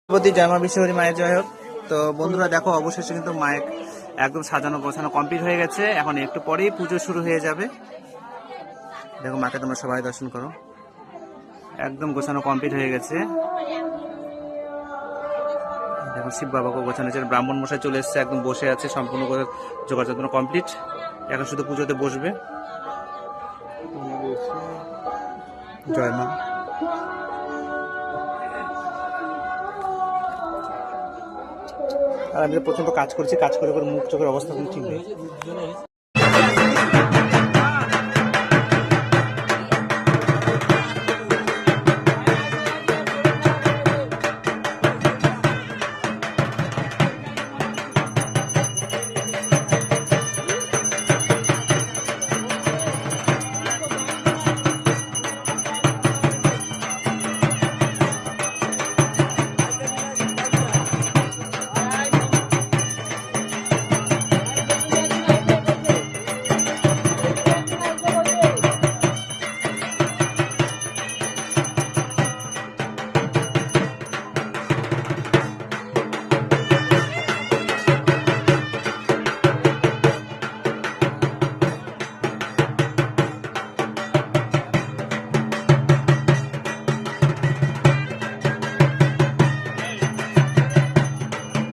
প্রতি জয় মা বিশ্বহরি মায়ের জয় হোক। তো বন্ধুরা দেখো, অবশেষে কিন্তু মায়ের একদম সাজানো গোছানো কমপ্লিট হয়ে গেছে। এখন একটু পরেই পুজো শুরু হয়ে যাবে। দেখো মাকে তোমরা সবাই দর্শন করো, একদম গোছানো কমপ্লিট হয়ে গেছে। দেখো শিব বাবাকে গোছানো হয়েছে, ব্রাহ্মণ মশাই চলে এসছে, একদম বসে আছে, সম্পূর্ণ করে যোগাযোগ কমপ্লিট। এখন শুধু পুজোতে বসবে। জয় মা। আর আমি প্রচন্ড কাজ করছি, কাজ করে করে মুখ চোখের অবস্থা কিন্তু ঠিক নেই।